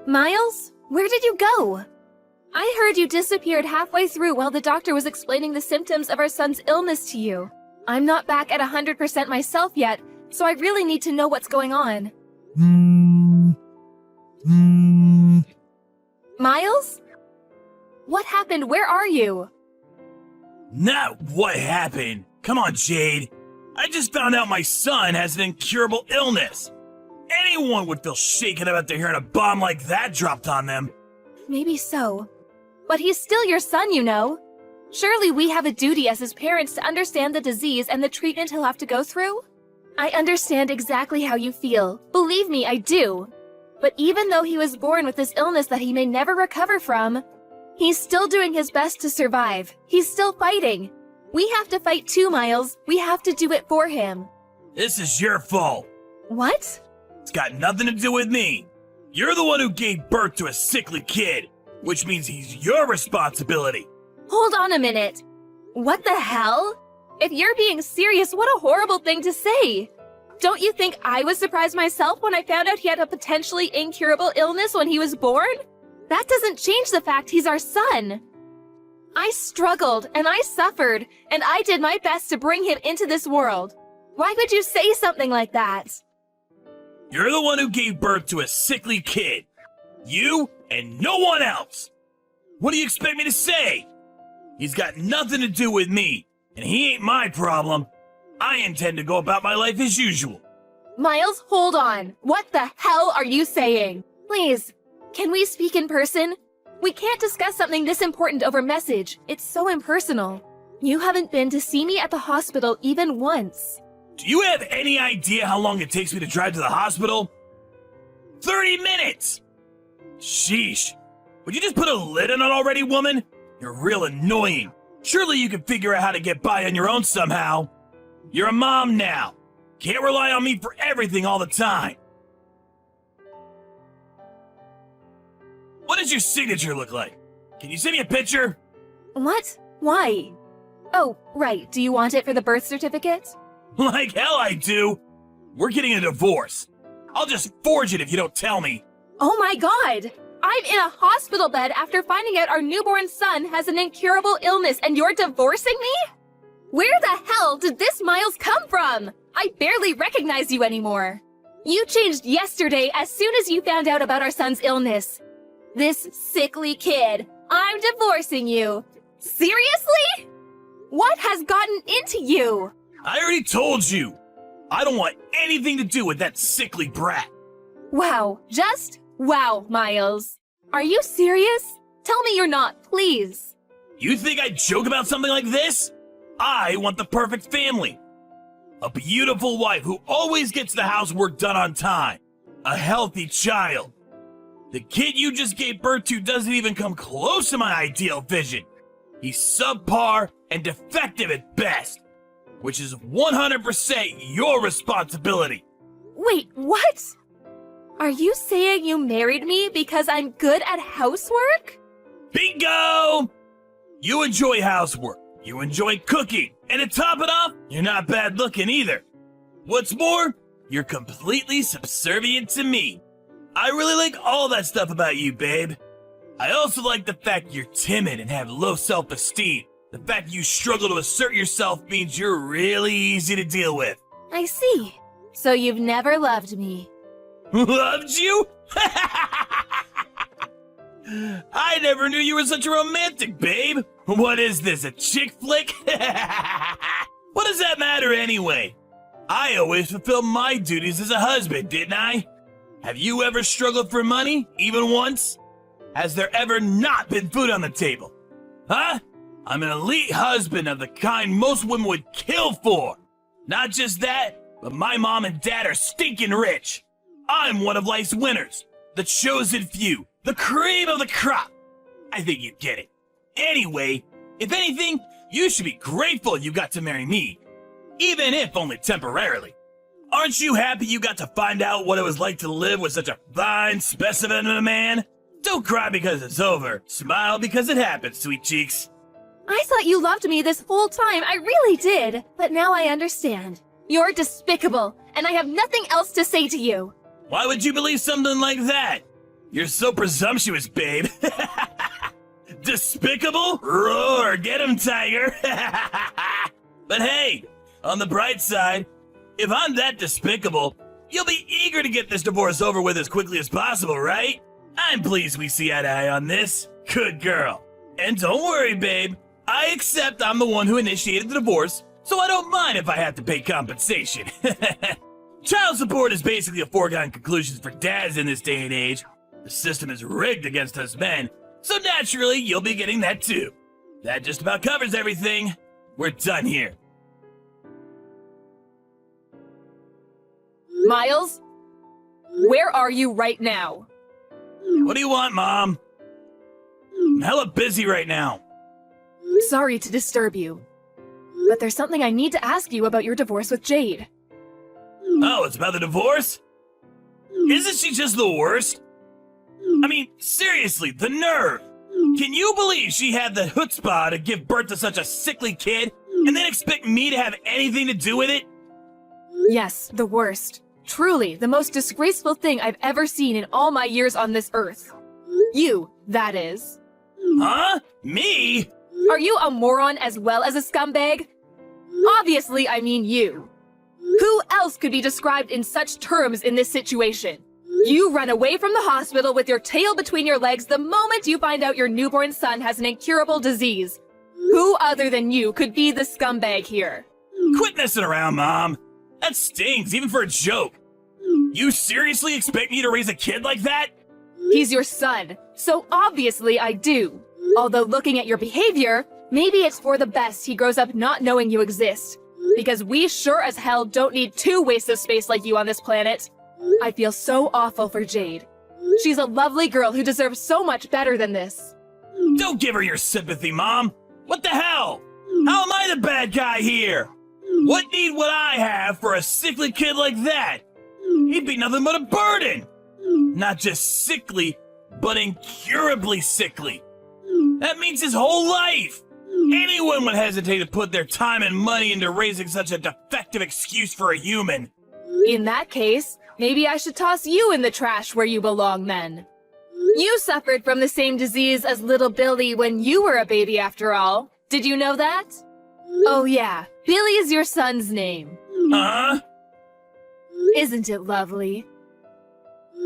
Miles, where did you go? I heard you disappeared halfway through while the doctor was explaining the symptoms of our son's illness to you. I'm not back at 100% myself yet, so I really need to know what's going on. Miles? What happened? Where are you? Not what happened. Come on, Jade. I just found out my son has an incurable illness. Anyone would feel shaken about hearing a bomb like that dropped on them. Maybe so. But he's still your son, you know. Surely we have a duty as his parents to understand the disease and the treatment he'll have to go through? I understand exactly how you feel. Believe me, I do. But even though he was born with this illness that he may never recover from, he's still doing his best to survive. He's still fighting. We have to fight too, Miles. We have to do it for him. This is your fault. What? It's got nothing to do with me. You're the one who gave birth to a sickly kid, which means he's your responsibility. Hold on a minute. What the hell? If you're being serious, what a horrible thing to say. Don't you think I was surprised myself when I found out he had a potentially incurable illness when he was born? That doesn't change the fact he's our son. I struggled and I suffered, and I did my best to bring him into this world. Why would you say something like that? You're the one who gave birth to a sickly kid. You and no one else. What do you expect me to say? He's got nothing to do with me, and he ain't my problem. I intend to go about my life as usual. Miles, hold on. What the hell are you saying? Please, can we speak in person? We can't discuss something this important over message. It's so impersonal. You haven't been to see me at the hospital even once. Do you have any idea how long it takes me to drive to the hospital? 30 minutes! Sheesh. Would you just put a lid on it already, woman? You're real annoying. Surely you can figure out how to get by on your own somehow. You're a mom now. Can't rely on me for everything all the time. What does your signature look like? Can you send me a picture? What? Why? Oh, right. Do you want it for the birth certificate? Like hell I do. We're getting a divorce. I'll just forge it if you don't tell me. Oh my god! I'm in a hospital bed after finding out our newborn son has an incurable illness and you're divorcing me? Where the hell did this Miles come from? I barely recognize you anymore. You changed yesterday as soon as you found out about our son's illness. This sickly kid. I'm divorcing you. Seriously? What has gotten into you? I already told you. I don't want anything to do with that sickly brat. Wow, just wow, Miles. Are you serious? Tell me you're not, please. You think I'd joke about something like this? I want the perfect family. A beautiful wife who always gets the housework done on time. A healthy child. The kid you just gave birth to doesn't even come close to my ideal vision. He's subpar and defective at best, which is 100% your responsibility. Wait, what? Are you saying you married me because I'm good at housework? Bingo! You enjoy housework. You enjoy cooking. And to top it off, you're not bad looking either. What's more, you're completely subservient to me. I really like all that stuff about you, babe. I also like the fact you're timid and have low self-esteem. The fact you struggle to assert yourself means you're really easy to deal with. I see. So you've never loved me. Loved you? I never knew you were such a romantic, babe. What is this, a chick flick? What does that matter anyway? I always fulfilled my duties as a husband, didn't I? Have you ever struggled for money, even once? Has there ever not been food on the table? Huh? I'm an elite husband of the kind most women would kill for. Not just that, but my mom and dad are stinking rich. I'm one of life's winners, the chosen few, the cream of the crop. I think you get it. Anyway, if anything, you should be grateful you got to marry me, even if only temporarily. Aren't you happy you got to find out what it was like to live with such a fine specimen of a man? Don't cry because it's over. Smile because it happened, sweet cheeks. I thought you loved me this whole time. I really did. But now I understand. You're despicable, and I have nothing else to say to you. Why would you believe something like that? You're so presumptuous, babe. Despicable? Roar, get him, tiger. But hey, on the bright side, if I'm that despicable, you'll be eager to get this divorce over with as quickly as possible, right? I'm pleased we see eye to eye on this. Good girl. And don't worry, babe. I accept I'm the one who initiated the divorce, so I don't mind if I have to pay compensation. Child support is basically a foregone conclusion for dads in this day and age. The system is rigged against us men, so naturally you'll be getting that too. That just about covers everything. We're done here. Miles, where are you right now? What do you want, Mom? I'm hella busy right now. Sorry to disturb you, but there's something I need to ask you about your divorce with Jade. Oh, it's about the divorce? Isn't she just the worst? I mean, seriously, the nerve! Can you believe she had the chutzpah to give birth to such a sickly kid and then expect me to have anything to do with it? Yes, the worst. Truly, the most disgraceful thing I've ever seen in all my years on this earth. You, that is. Huh? Me? Are you a moron as well as a scumbag? Obviously, I mean you. Who else could be described in such terms in this situation? You run away from the hospital with your tail between your legs the moment you find out your newborn son has an incurable disease. Who other than you could be the scumbag here? Quit messing around, Mom. That stings, even for a joke. You seriously expect me to raise a kid like that? He's your son, so obviously I do. Although looking at your behavior, maybe it's for the best he grows up not knowing you exist. Because we sure as hell don't need two wastes of space like you on this planet. I feel so awful for Jade. She's a lovely girl who deserves so much better than this. Don't give her your sympathy, Mom. What the hell? How am I the bad guy here? What need would I have for a sickly kid like that? He'd be nothing but a burden. Not just sickly, but incurably sickly. That means his whole life. Anyone would hesitate to put their time and money into raising such a defective excuse for a human. In that case, maybe I should toss you in the trash where you belong then. You suffered from the same disease as little Billy when you were a baby after all. Did you know that? Oh yeah, Billy is your son's name. Huh? Isn't it lovely?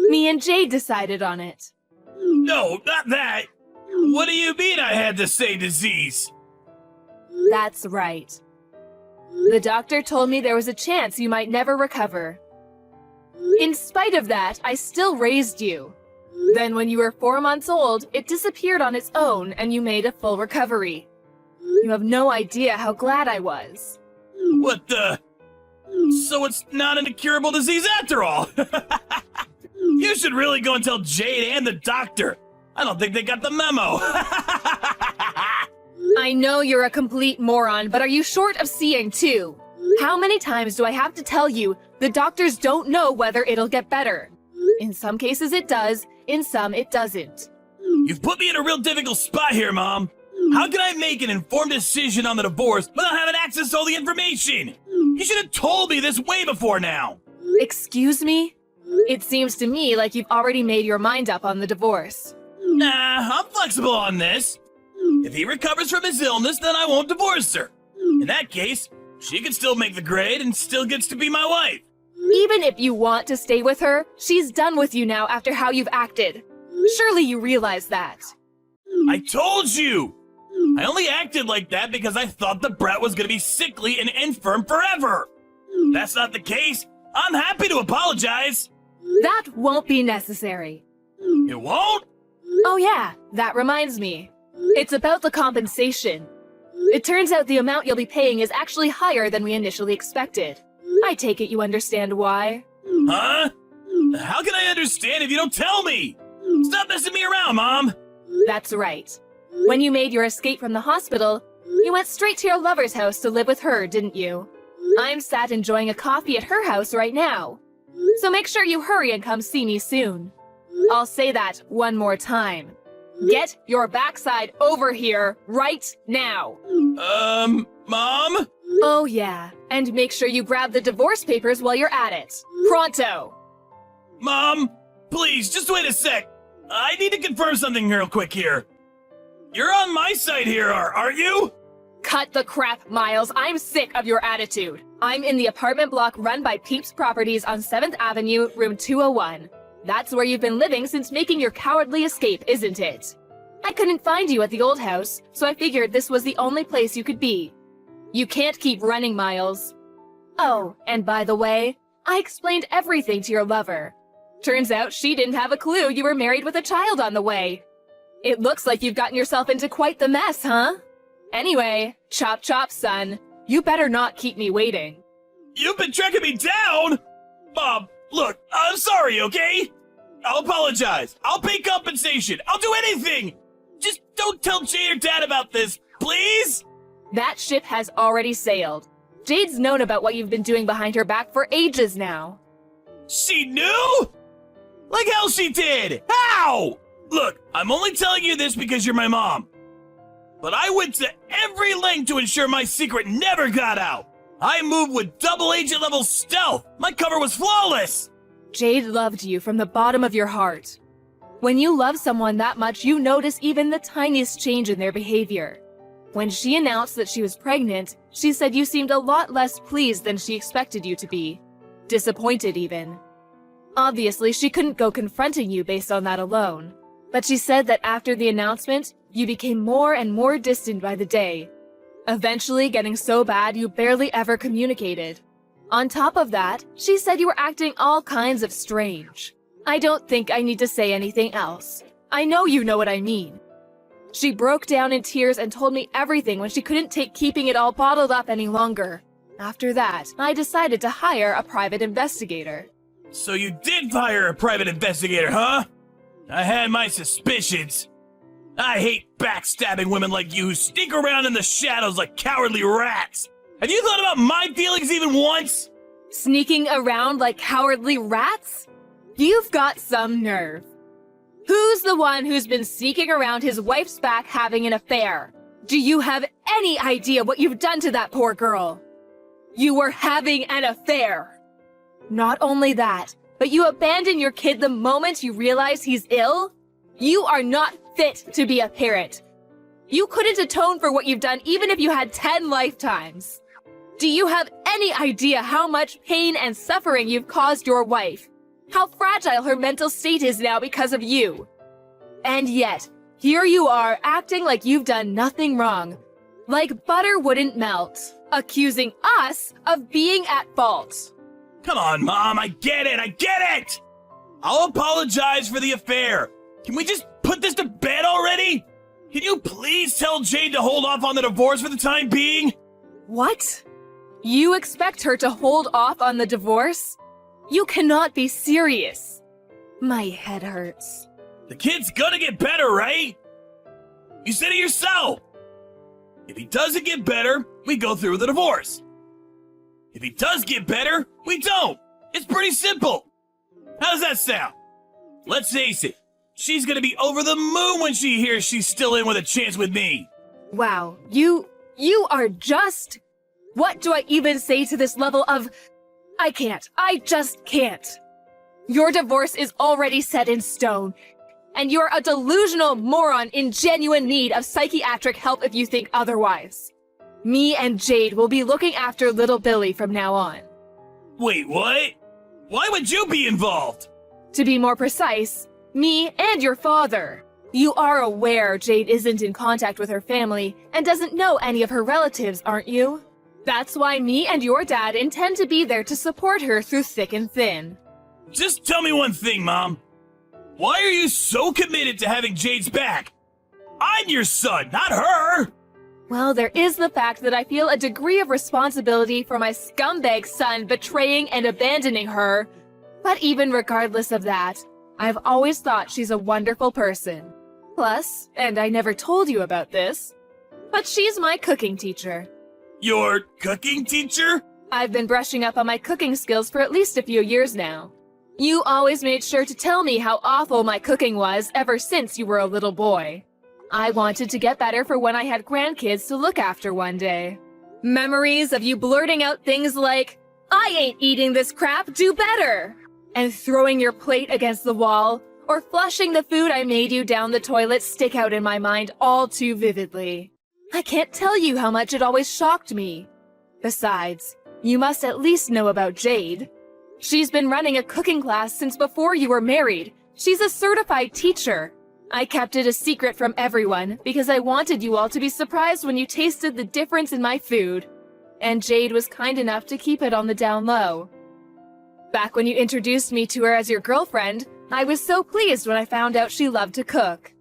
Me and Jade decided on it. No, not that. What do you mean I had the same disease? That's right. The doctor told me there was a chance you might never recover. In spite of that, I still raised you. Then when you were 4 months old, it disappeared on its own and you made a full recovery. You have no idea how glad I was. What the? So it's not an incurable disease after all. You should really go and tell Jade and the doctor. I don't think they got the memo. I know you're a complete moron, but are you short of seeing too? How many times do I have to tell you the doctors don't know whether it'll get better? In some cases it does, in some it doesn't. You've put me in a real difficult spot here, Mom. How can I make an informed decision on the divorce without having access to all the information? You should have told me this way before now. Excuse me? It seems to me like you've already made your mind up on the divorce. Nah, I'm flexible on this. If he recovers from his illness, then I won't divorce her. In that case, she can still make the grade and still gets to be my wife. Even if you want to stay with her, she's done with you now after how you've acted. Surely you realize that. I told you! I only acted like that because I thought the brat was gonna be sickly and infirm forever. If that's not the case, I'm happy to apologize. That won't be necessary. It won't? Oh yeah, that reminds me. It's about the compensation. It turns out the amount you'll be paying is actually higher than we initially expected. I take it you understand why. Huh? How can I understand if you don't tell me? Stop messing me around, Mom. That's right. When you made your escape from the hospital, you went straight to your lover's house to live with her, didn't you? I'm sat enjoying a coffee at her house right now. So make sure you hurry and come see me soon. I'll say that one more time. Get your backside over here right now. Mom? Oh yeah, and make sure you grab the divorce papers while you're at it. Pronto! Mom, please, just wait a sec. I need to confirm something real quick here. You're on my side here, aren't you? Cut the crap, Miles. I'm sick of your attitude. I'm in the apartment block run by Peeps Properties on 7th Avenue, room 201. That's where you've been living since making your cowardly escape, isn't it? I couldn't find you at the old house, so I figured this was the only place you could be. You can't keep running, Miles. Oh, and by the way, I explained everything to your lover. Turns out she didn't have a clue you were married with a child on the way. It looks like you've gotten yourself into quite the mess, huh? Anyway, chop chop, son. You better not keep me waiting. You've been tracking me down? Mom, look, I'm sorry, okay? I'll apologize. I'll pay compensation. I'll do anything. Just don't tell Jade or Dad about this, please? That ship has already sailed. Jade's known about what you've been doing behind her back for ages now. She knew? Like hell she did! How? Look, I'm only telling you this because you're my mom. But I went to every length to ensure my secret never got out. I moved with double agent level stealth. My cover was flawless. Jade loved you from the bottom of your heart. When you love someone that much, you notice even the tiniest change in their behavior. When she announced that she was pregnant, she said you seemed a lot less pleased than she expected you to be. Disappointed even. Obviously, she couldn't go confronting you based on that alone. But she said that after the announcement, you became more and more distant by the day. Eventually getting so bad you barely ever communicated. On top of that, she said you were acting all kinds of strange. I don't think I need to say anything else. I know you know what I mean. She broke down in tears and told me everything when she couldn't take keeping it all bottled up any longer. After that, I decided to hire a private investigator. So you did hire a private investigator, huh? I had my suspicions. I hate backstabbing women like you who sneak around in the shadows like cowardly rats. Have you thought about my feelings even once? Sneaking around like cowardly rats? You've got some nerve. Who's the one who's been sneaking around his wife's back having an affair? Do you have any idea what you've done to that poor girl? You were having an affair. Not only that, but you abandon your kid the moment you realize he's ill? You are not fit to be a parent. You couldn't atone for what you've done even if you had 10 lifetimes. Do you have any idea how much pain and suffering you've caused your wife? How fragile her mental state is now because of you? And yet, here you are acting like you've done nothing wrong. Like butter wouldn't melt, accusing us of being at fault. Come on, Mom, I get it! I'll apologize for the affair. Can we just put this to bed already? Can you please tell Jade to hold off on the divorce for the time being? What? You expect her to hold off on the divorce? You cannot be serious. My head hurts. The kid's gonna get better, right? You said it yourself. If he doesn't get better, we go through with the divorce. If he does get better, we don't. It's pretty simple. How does that sound? Let's face it, she's gonna be over the moon when she hears she's still in with a chance with me. Wow, you are just... What do I even say to this level of... I just can't. Your divorce is already set in stone, and you're a delusional moron in genuine need of psychiatric help if you think otherwise. Me and Jade will be looking after little Billy from now on. Wait, what? Why would you be involved? To be more precise, me and your father. You are aware Jade isn't in contact with her family and doesn't know any of her relatives, aren't you? That's why me and your dad intend to be there to support her through thick and thin. Just tell me one thing, Mom. Why are you so committed to having Jade's back? I'm your son, not her! Well, there is the fact that I feel a degree of responsibility for my scumbag son betraying and abandoning her. But even regardless of that, I've always thought she's a wonderful person. Plus, and I never told you about this, but she's my cooking teacher. Your cooking teacher? I've been brushing up on my cooking skills for at least a few years now. You always made sure to tell me how awful my cooking was ever since you were a little boy. I wanted to get better for when I had grandkids to look after one day. Memories of you blurting out things like, "I ain't eating this crap, do better!" and throwing your plate against the wall, or flushing the food I made you down the toilet stick out in my mind all too vividly. I can't tell you how much it always shocked me. Besides, you must at least know about Jade. She's been running a cooking class since before you were married. She's a certified teacher. I kept it a secret from everyone because I wanted you all to be surprised when you tasted the difference in my food. And Jade was kind enough to keep it on the down low. Back when you introduced me to her as your girlfriend, I was so pleased when I found out she loved to cook.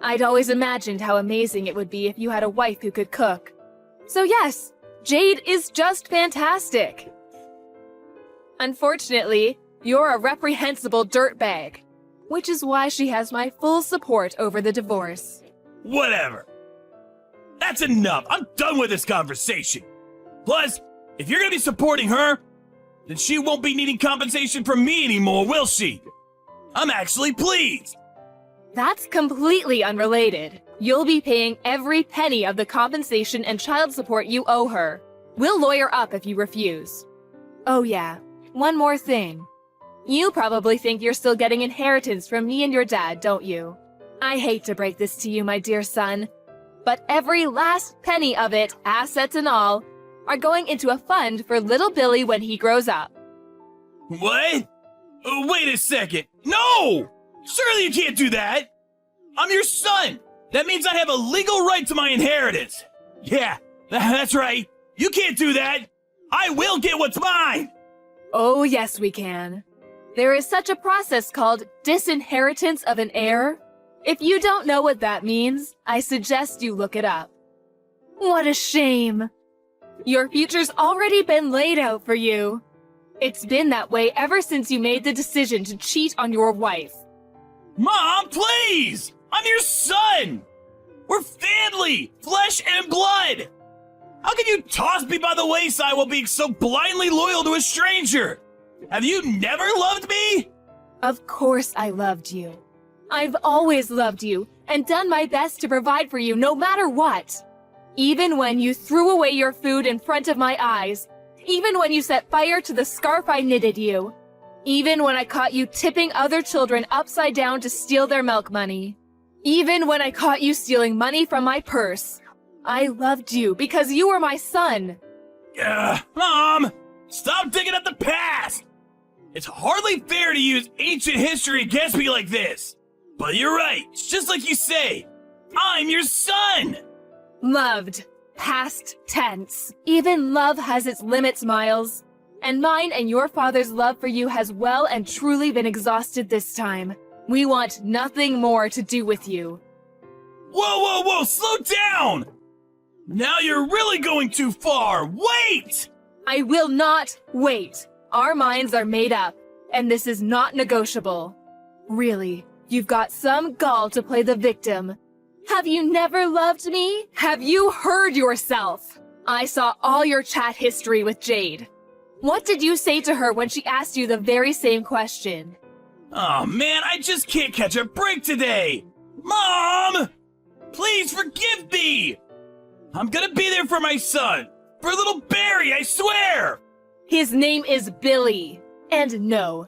I'd always imagined how amazing it would be if you had a wife who could cook. So yes, Jade is just fantastic. Unfortunately, you're a reprehensible dirtbag, which is why she has my full support over the divorce. Whatever. That's enough. I'm done with this conversation. Plus, if you're gonna be supporting her, then she won't be needing compensation from me anymore, will she? I'm actually pleased. That's completely unrelated. You'll be paying every penny of the compensation and child support you owe her. We'll lawyer up if you refuse. Oh yeah, one more thing. You probably think you're still getting inheritance from me and your dad, don't you? I hate to break this to you, my dear son, but every last penny of it, assets and all, are going into a fund for little Billy when he grows up. What? Wait a second. No! Surely you can't do that! I'm your son! That means I have a legal right to my inheritance! Yeah, that's right. You can't do that! I will get what's mine! Oh yes, we can. There is such a process called disinheritance of an heir. If you don't know what that means, I suggest you look it up. What a shame! Your future's already been laid out for you. It's been that way ever since you made the decision to cheat on your wife. Mom, please! I'm your son! We're family! Flesh and blood! How can you toss me by the wayside while being so blindly loyal to a stranger? Have you never loved me? Of course I loved you. I've always loved you and done my best to provide for you no matter what. Even when you threw away your food in front of my eyes, even when you set fire to the scarf I knitted you, even when I caught you tipping other children upside down to steal their milk money, even when I caught you stealing money from my purse, I loved you because you were my son. Mom, stop digging up the past! It's hardly fair to use ancient history against me like this. But you're right, it's just like you say. I'm your son! Loved. Past tense. Even love has its limits, Miles. And mine and your father's love for you has well and truly been exhausted this time. We want nothing more to do with you. Whoa, slow down! Now you're really going too far. Wait! I will not wait. Our minds are made up, and this is not negotiable. Really, you've got some gall to play the victim. Have you never loved me? Have you heard yourself? I saw all your chat history with Jade. What did you say to her when she asked you the very same question? Oh man, I just can't catch a break today! Mom! Please forgive me! I'm gonna be there for my son! For little Barry, I swear! His name is Billy. And no,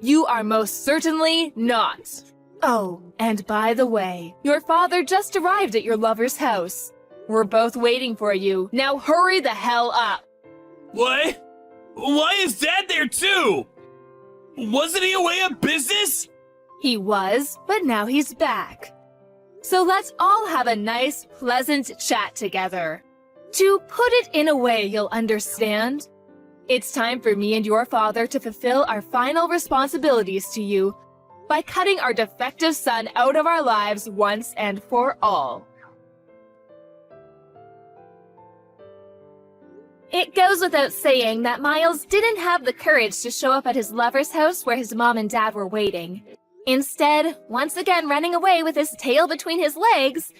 you are most certainly not. Oh, and by the way, your father just arrived at your lover's house. We're both waiting for you. Now hurry the hell up. What? Why is Dad there too? Wasn't he away on business? He was, but now he's back. So let's all have a nice, pleasant chat together. To put it in a way you'll understand, it's time for me and your father to fulfill our final responsibilities to you by cutting our defective son out of our lives once and for all. It goes without saying that Miles didn't have the courage to show up at his lover's house where his mom and dad were waiting. Instead, once again running away with his tail between his legs,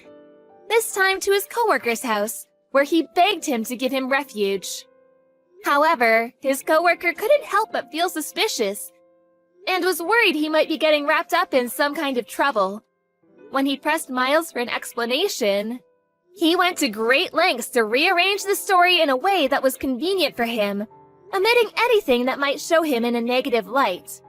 this time to his coworker's house, where he begged him to give him refuge. However, his coworker couldn't help but feel suspicious, and was worried he might be getting wrapped up in some kind of trouble. When he pressed Miles for an explanation, he went to great lengths to rearrange the story in a way that was convenient for him, omitting anything that might show him in a negative light.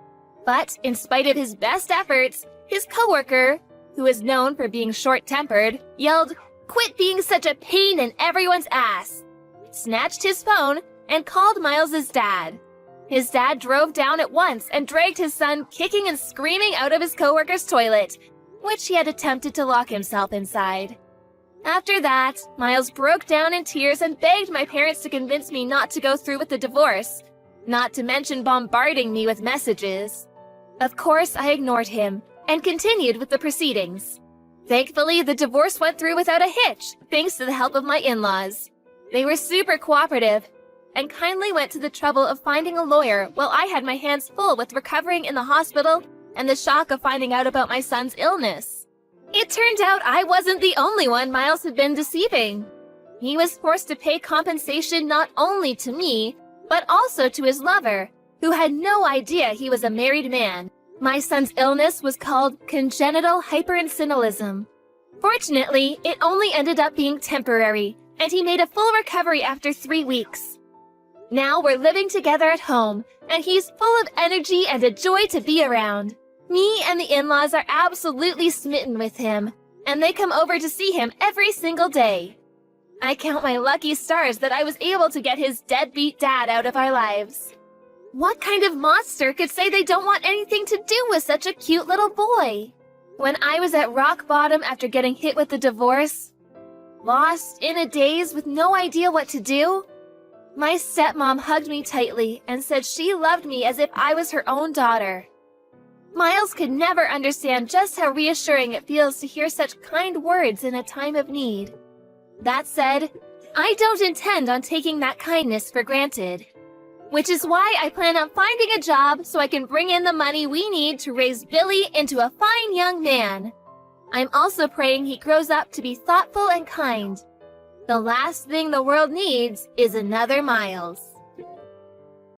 But in spite of his best efforts, His coworker, who is known for being short-tempered, yelled, "Quit being such a pain in everyone's ass," snatched his phone, and called Miles's dad. His dad drove down at once and dragged his son kicking and screaming out of his coworker's toilet, which he had attempted to lock himself inside. After that, Miles broke down in tears and begged my parents to convince me not to go through with the divorce, not to mention bombarding me with messages. Of course, I ignored him and continued with the proceedings. Thankfully, the divorce went through without a hitch, thanks to the help of my in-laws. They were super cooperative and kindly went to the trouble of finding a lawyer while I had my hands full with recovering in the hospital and the shock of finding out about my son's illness. It turned out I wasn't the only one Miles had been deceiving. He was forced to pay compensation not only to me, but also to his lover, who had no idea he was a married man. My son's illness was called congenital hyperinsulinism. Fortunately, it only ended up being temporary, and he made a full recovery after 3 weeks. Now we're living together at home, and he's full of energy and a joy to be around. Me and the in-laws are absolutely smitten with him, and they come over to see him every single day. I count my lucky stars that I was able to get his deadbeat dad out of our lives. What kind of monster could say they don't want anything to do with such a cute little boy? When I was at rock bottom after getting hit with the divorce, lost in a daze with no idea what to do, my stepmom hugged me tightly and said she loved me as if I was her own daughter. Miles could never understand just how reassuring it feels to hear such kind words in a time of need. That said, I don't intend on taking that kindness for granted, which is why I plan on finding a job so I can bring in the money we need to raise Billy into a fine young man. I'm also praying he grows up to be thoughtful and kind. The last thing the world needs is another Miles.